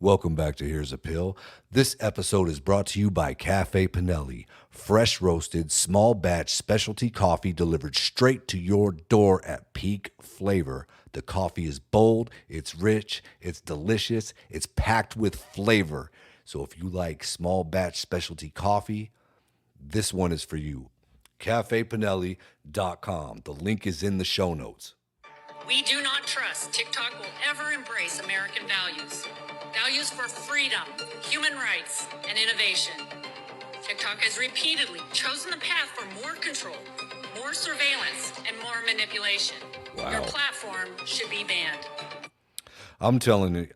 Welcome back to Here's a Pill. This episode is brought to you by Caffè Panelli, fresh roasted, small batch specialty coffee delivered straight to your door at peak flavor. The coffee is bold, it's rich, it's delicious, it's packed with flavor. So if you like small batch specialty coffee, this one is for you. CaffePanelli.com. The link is in the show notes. We do not trust TikTok will ever embrace American values. Values for freedom, human rights, and innovation. TikTok has repeatedly chosen the path for more control, more surveillance, and more manipulation. Wow. Your platform should be banned. I'm telling you,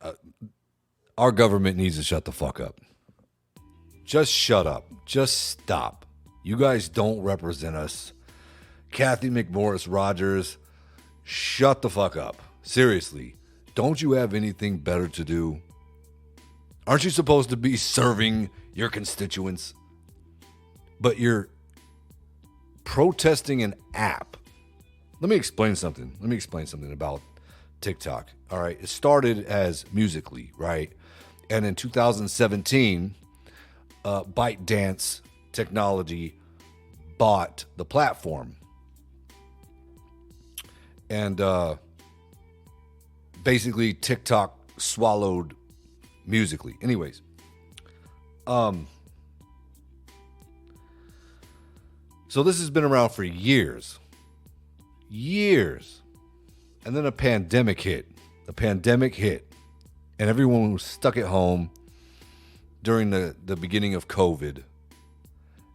our government needs to shut the fuck up. Just shut up. Just stop. You guys don't represent us. Kathy McMorris Rogers, shut the fuck up. Seriously. Don't you have anything better to do? Aren't you supposed to be serving your constituents? But you're protesting an app. Let me explain something. About TikTok. All right. It started as Musical.ly, right? And in 2017, ByteDance Technology bought the platform. And basically TikTok swallowed Musical.ly. Anyways, so this has been around for years. And then a pandemic hit. And everyone was stuck at home during the beginning of COVID.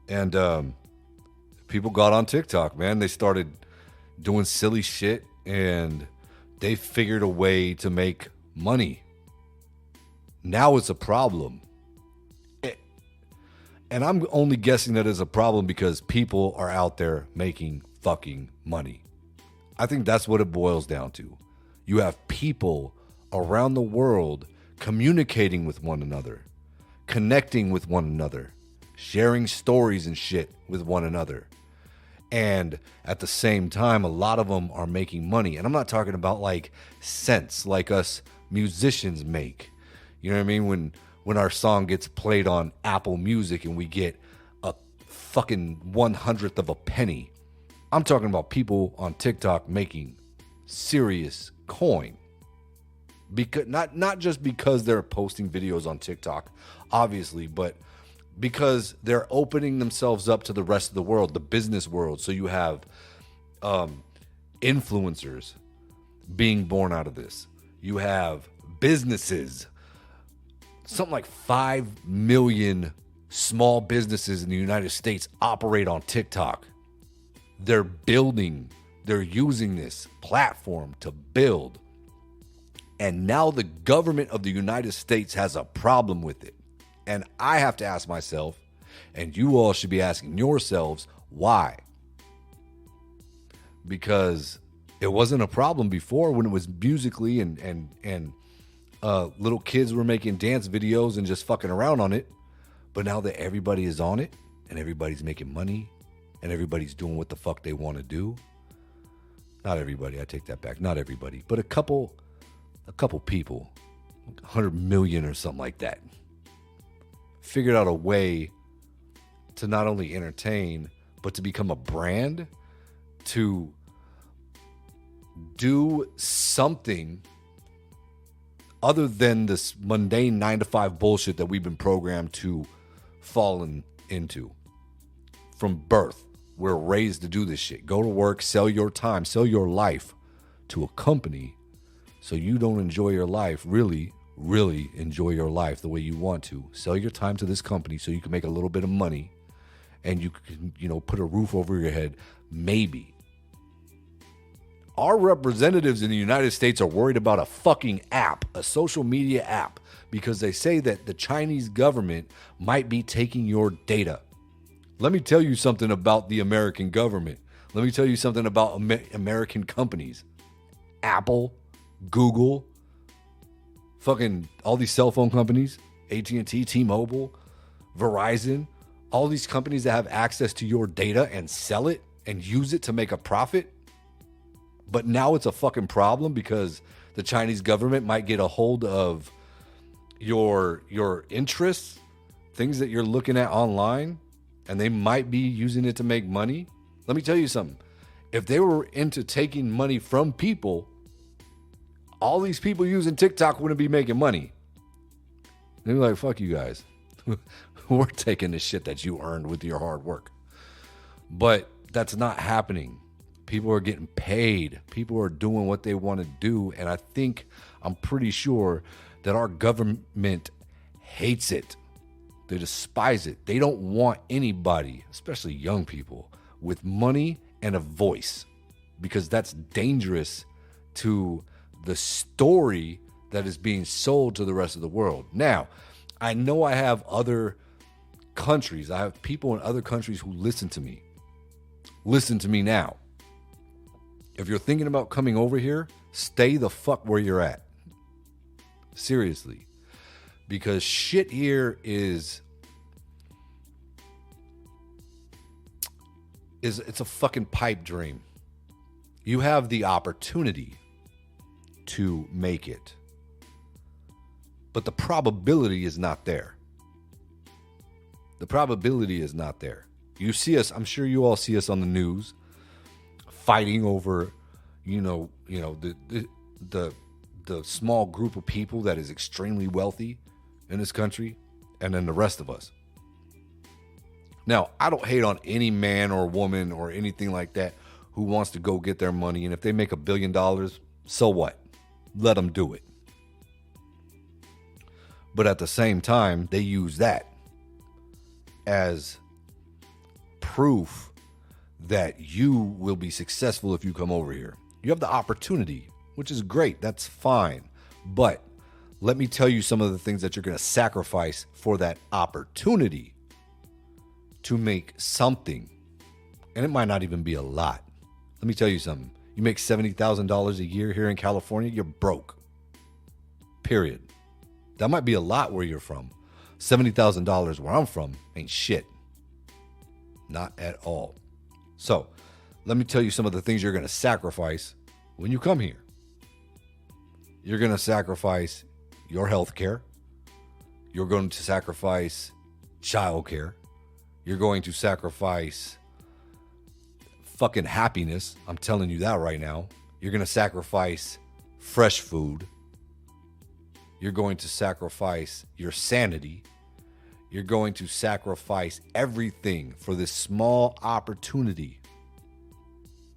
And people got on TikTok, man. They started doing silly shit, and they figured a way to make money. Now it's a problem. And I'm only guessing that it's a problem because people are out there making fucking money. I think that's what it boils down to. You have people around the world communicating with one another, connecting with one another, sharing stories and shit with one another. And at the same time, a lot of them are making money. And I'm not talking about like cents like us musicians make. You know what I mean? When our song gets played on Apple Music and we get a fucking 1/100th of a penny. I'm talking about people on TikTok making serious coin. Because not just because they're posting videos on TikTok, obviously, but because they're opening themselves up to the rest of the world, the business world. So you have influencers being born out of this. You have businesses. Something like 5 million small businesses in the United States operate on TikTok. They're using this platform to build. And now the government of the United States has a problem with it. And I have to ask myself, and you all should be asking yourselves, why? Because it wasn't a problem before when it was Musical.ly and little kids were making dance videos and just fucking around on it. But now that everybody is on it and everybody's making money and everybody's doing what the fuck they want to do. Not everybody, I take that back. Not everybody, but a couple people, like 100 million or something like that, figured out a way to not only entertain, but to become a brand, to do something other than this mundane 9-to-5 bullshit that we've been programmed to fall into. From birth, we're raised to do this shit. Go to work, sell your time, sell your life to a company so you don't enjoy your life, really enjoy your life the way you want to. Sell your time to this company so you can make a little bit of money and you can, put a roof over your head, maybe. Our representatives in the United States are worried about a fucking app, a social media app, because they say that the Chinese government might be taking your data. Let me tell you something about the American government. Let me tell you something about American companies. Apple, Google, fucking all these cell phone companies, AT&T, T-Mobile, Verizon, all these companies that have access to your data and sell it and use it to make a profit. But now it's a fucking problem because the Chinese government might get a hold of your interests, things that you're looking at online, and they might be using it to make money. Let me tell you something. If they were into taking money from people, all these people using TikTok wouldn't be making money. They'd be like, fuck you guys. We're taking the shit that you earned with your hard work. But that's not happening. People are getting paid. People are doing what they want to do. And I'm pretty sure that our government hates it. They despise it. They don't want anybody, especially young people, with money and a voice, because that's dangerous to the story that is being sold to the rest of the world. Now, I know I have other countries. I have people in other countries who listen to me. Listen to me now. If you're thinking about coming over here, stay the fuck where you're at. Seriously. Because shit here is it's a fucking pipe dream. You have the opportunity to make it, but the probability is not there. The probability is not there. You see us, I'm sure you all see us on the news fighting over, the small group of people that is extremely wealthy in this country, and then the rest of us. Now, I don't hate on any man or woman or anything like that who wants to go get their money, and if they make $1 billion, so what? Let them do it. But at the same time, they use that as proof that you will be successful if you come over here. You have the opportunity, which is great. That's fine. But let me tell you some of the things that you're going to sacrifice for that opportunity to make something. And it might not even be a lot. Let me tell you something. You make $70,000 a year here in California, you're broke. Period. That might be a lot where you're from. $70,000 where I'm from ain't shit. Not at all. So, let me tell you some of the things you're going to sacrifice when you come here. You're going to sacrifice your health care. You're going to sacrifice child care. You're going to sacrifice fucking happiness. I'm telling you that right now. You're going to sacrifice fresh food. You're going to sacrifice your sanity. You're going to sacrifice everything for this small opportunity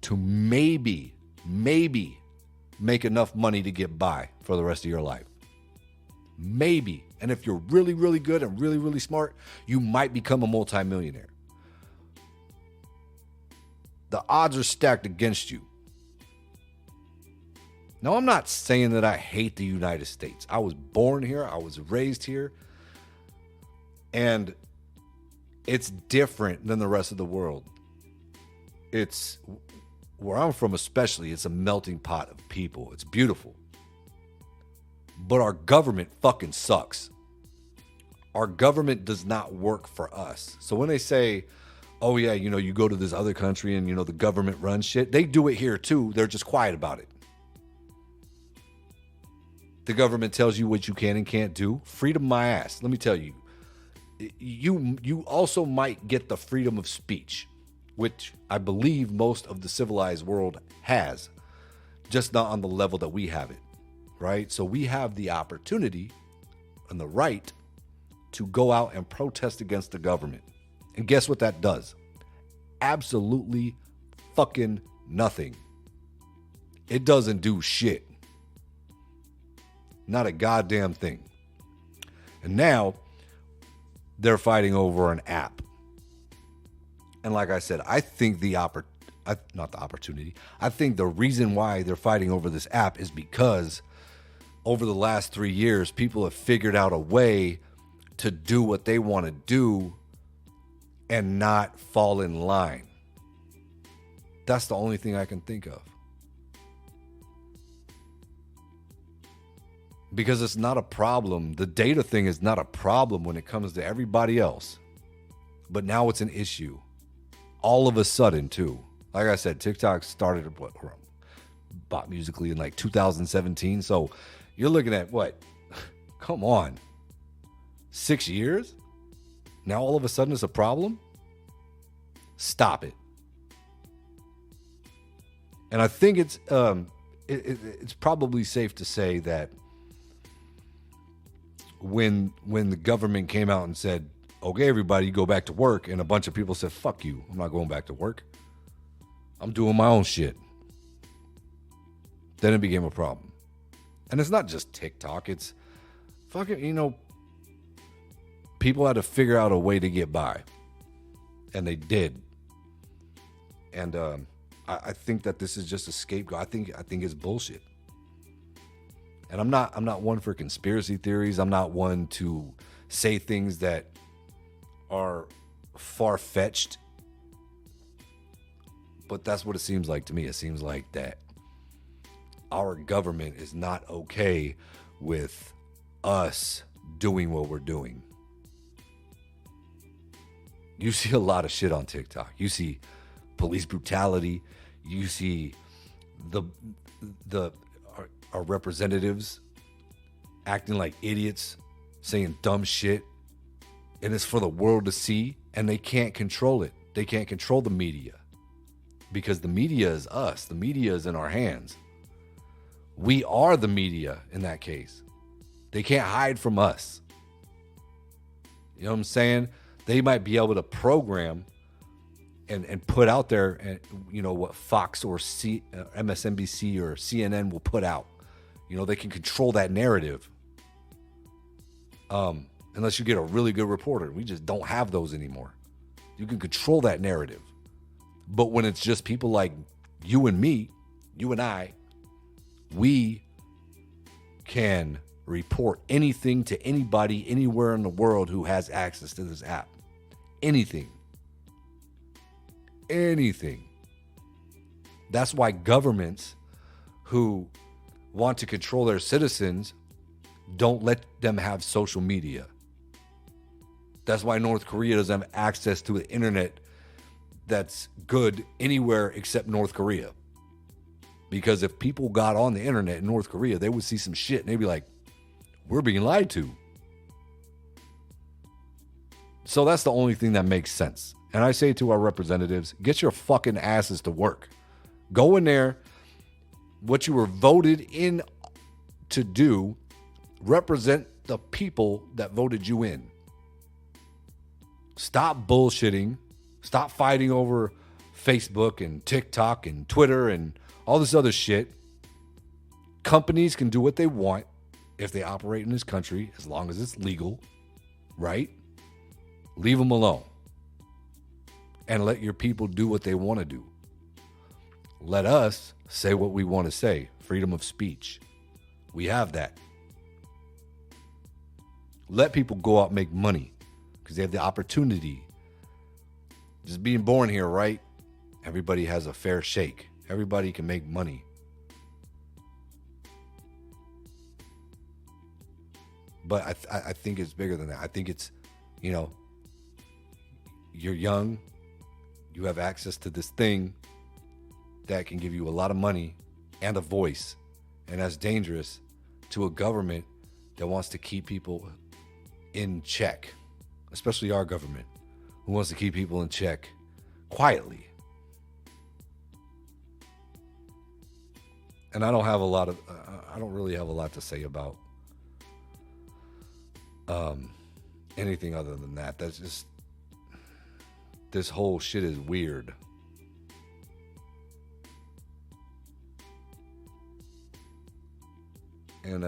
to maybe make enough money to get by for the rest of your life. Maybe. And if you're really, really good and really, really smart, you might become a multimillionaire. The odds are stacked against you. Now, I'm not saying that I hate the United States. I was born here. I was raised here. And it's different than the rest of the world. It's, where I'm from especially, it's a melting pot of people. It's beautiful. But our government fucking sucks. Our government does not work for us. So when they say, oh yeah, you go to this other country and, the government runs shit, they do it here too. They're just quiet about it. The government tells you what you can and can't do. Freedom my ass. Let me tell you. You also might get the freedom of speech, which I believe most of the civilized world has, just not on the level that we have it, right? So we have the opportunity and the right to go out and protest against the government. And guess what that does? Absolutely fucking nothing. It doesn't do shit. Not a goddamn thing. And now they're fighting over an app. And like I said, I think not the opportunity. I think the reason why they're fighting over this app is because over the last 3 years, people have figured out a way to do what they want to do and not fall in line. That's the only thing I can think of. Because it's not a problem. The data thing is not a problem when it comes to everybody else. But now it's an issue. All of a sudden, too. Like I said, TikTok started bought Musically in like 2017. So you're looking at what? Come on. 6 years? Now all of a sudden it's a problem? Stop it. And I think it's probably safe to say that when the government came out and said, okay, everybody, go back to work, and a bunch of people said, fuck you, I'm not going back to work. I'm doing my own shit. Then it became a problem. And it's not just TikTok. It's fucking, people had to figure out a way to get by. And they did. And I think that this is just a scapegoat. I think it's bullshit. And I'm not one for conspiracy theories. I'm not one to say things that are far-fetched. But that's what it seems like to me. It seems like that our government is not okay with us doing what we're doing. You see a lot of shit on TikTok. You see police brutality. You see our representatives acting like idiots, saying dumb shit, and it's for the world to see, and they can't control it. They can't control the media because the media is us. The media is in our hands. We are the media in that case. They can't hide from us. You know what I'm saying? They might be able to program and put out there, and what Fox or MSNBC or CNN will put out. They can control that narrative. Unless you get a really good reporter. We just don't have those anymore. You can control that narrative. But when it's just people like you and me, you and I, we can report anything to anybody anywhere in the world who has access to this app. Anything. That's why governments who want to control their citizens don't let them have social media. That's why North Korea doesn't have access to the internet that's good anywhere except North Korea. Because if people got on the internet in North Korea, they would see some shit and they'd be like, we're being lied to. So that's the only thing that makes sense. And I say to our representatives, get your fucking asses to work. Go in there. What you were voted in to do, represent the people that voted you in. Stop bullshitting. Stop fighting over Facebook and TikTok and Twitter and all this other shit. Companies can do what they want if they operate in this country as long as it's legal, right? Leave them alone. And let your people do what they want to do. Let us say what we want to say. Freedom of speech. We have that. Let people go out and make money because they have the opportunity. Just being born here, right? Everybody has a fair shake. Everybody can make money. But I think it's bigger than that. I think it's, you're young. You have access to this thing that can give you a lot of money and a voice. And that's dangerous to a government that wants to keep people in check, especially our government, who wants to keep people in check quietly. And I don't really have a lot to say about anything other than that. That's just, this whole shit is weird. And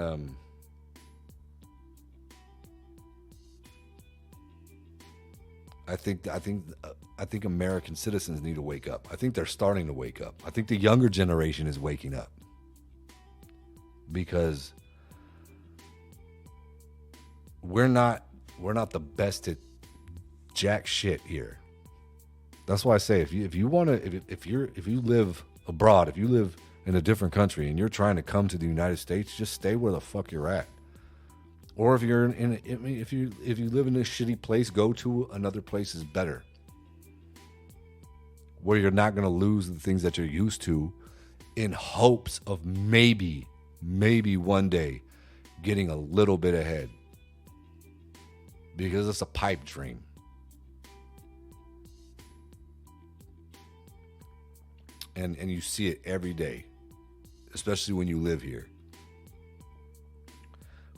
I think American citizens need to wake up. I think they're starting to wake up. I think the younger generation is waking up. Because we're not the best at jack shit here. That's why I say if you live abroad, if you live in a different country and you're trying to come to the United States, just stay where the fuck you're at. Or if you're if you live in a shitty place, go to another place is better. Where you're not going to lose the things that you're used to in hopes of maybe one day getting a little bit ahead. because it's a pipe dream. And you see it every day, especially when you live here.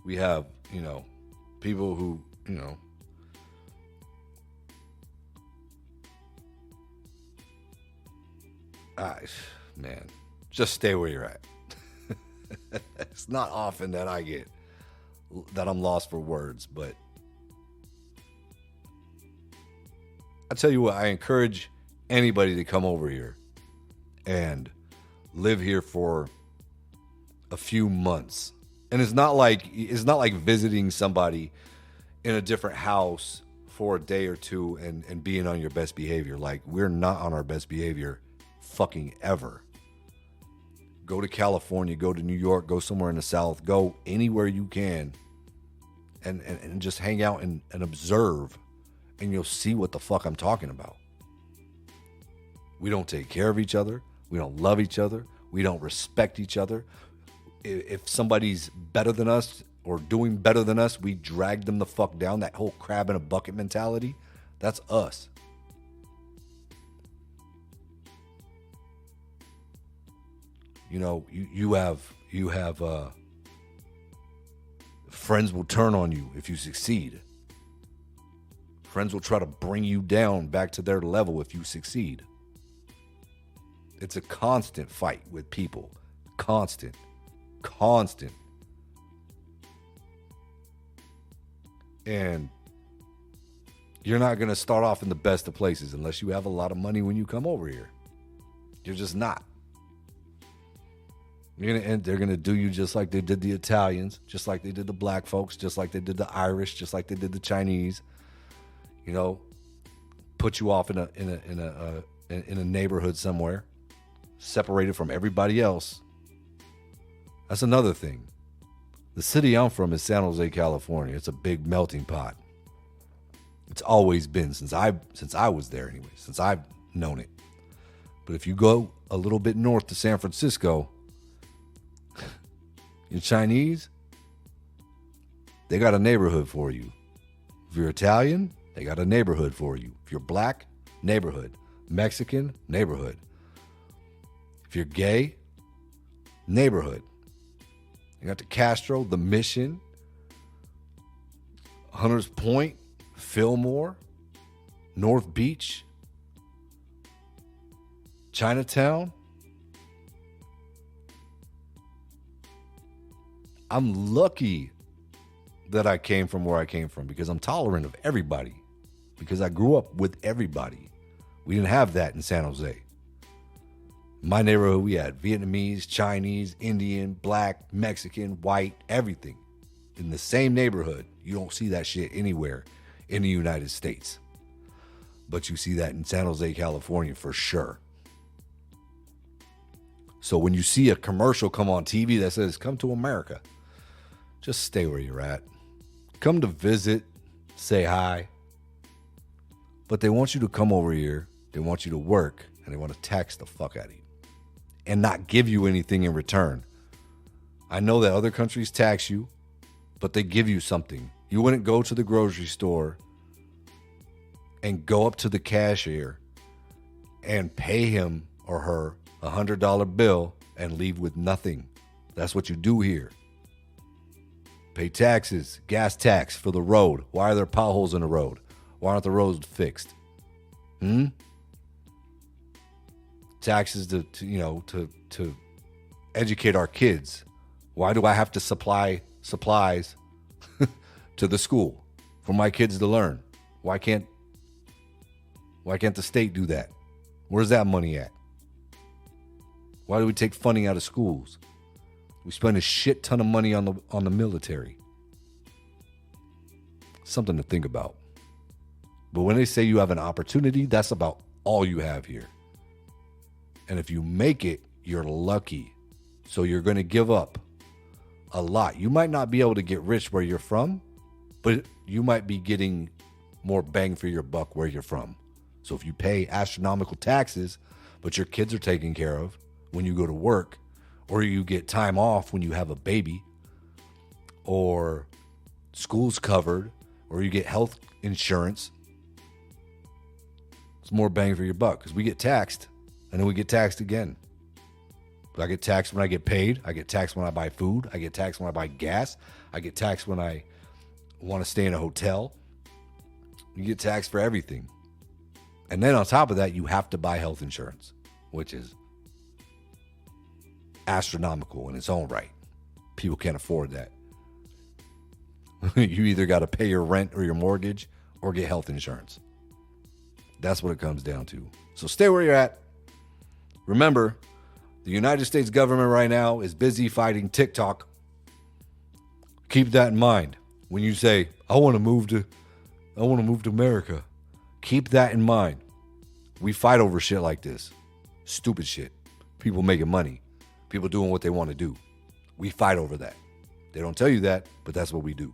We have, people who, man, just stay where you're at. It's not often that I'm lost for words, but I tell you what, I encourage anybody to come over here and live here for a few months. And it's not like visiting somebody in a different house for a day or two and being on your best behavior. Like, we're not on our best behavior fucking ever. Go to California, go to New York, go somewhere in the South, go anywhere you can and just hang out and observe, and you'll see what the fuck I'm talking about. We don't take care of each other. We don't love each other. We don't respect each other. If somebody's better than us or doing better than us, we drag them the fuck down. That whole crab in a bucket mentality, that's us. You have friends will turn on you if you succeed. Friends will try to bring you down back to their level if you succeed. It's a constant fight with people. Constant. And you're not going to start off in the best of places unless you have a lot of money when you come over here. You're just not. They're going to do you just like they did the Italians, just like they did the black folks, just like they did the Irish, just like they did the Chinese. Put you off in a neighborhood somewhere, separated from everybody else. That's another thing. The city I'm from is San Jose, California. It's a big melting pot. It's always been since I was there anyway, since I've known it. But if you go a little bit north to San Francisco, you're Chinese, they got a neighborhood for you. If you're Italian, they got a neighborhood for you. If you're black, neighborhood. Mexican, neighborhood. If you're gay, neighborhood. You got the Castro, the Mission, Hunters Point, Fillmore, North Beach, Chinatown. I'm lucky that I came from where I came from because I'm tolerant of everybody, because I grew up with everybody. We didn't have that in San Jose. My neighborhood, we had Vietnamese, Chinese, Indian, black, Mexican, white, everything in the same neighborhood. You don't see that shit anywhere in the United States. But you see that in San Jose, California for sure. So when you see a commercial come on TV that says, "Come to America," just stay where you're at. Come to visit, say hi. But they want you to come over here, they want you to work, and they want to tax the fuck out of you and not give you anything in return. I know that other countries tax you, but they give you something. You wouldn't go to the grocery store and go up to the cashier and pay him or her $100 bill and leave with nothing. That's what you do here. Pay taxes, gas tax for the road. Why are there potholes in the road? Why aren't the roads fixed? Taxes to educate our kids. Why do I have to supply supplies to the school for my kids to learn? Why can't the state do that? Where's that money at? Why do we take funding out of schools? We spend a shit ton of money on the military. Something to think about. But when they say you have an opportunity, that's about all you have here. And if you make it, you're lucky. So you're going to give up a lot. You might not be able to get rich where you're from, but you might be getting more bang for your buck where you're from. So if you pay astronomical taxes, but your kids are taken care of when you go to work, or you get time off when you have a baby, or school's covered, or you get health insurance, it's more bang for your buck because we get taxed and then we get taxed again. But I get taxed when I get paid. I get taxed when I buy food. I get taxed when I buy gas. I get taxed when I want to stay in a hotel. You get taxed for everything. And then on top of that, you have to buy health insurance, which is astronomical in its own right. People can't afford that. You either got to pay your rent or your mortgage or get health insurance. That's what it comes down to. So stay where you're at. Remember, the United States government right now is busy fighting TikTok. Keep that in mind. When you say, I want to move to America. Keep that in mind. We fight over shit like this. Stupid shit. People making money. People doing what they want to do. We fight over that. They don't tell you that, but that's what we do.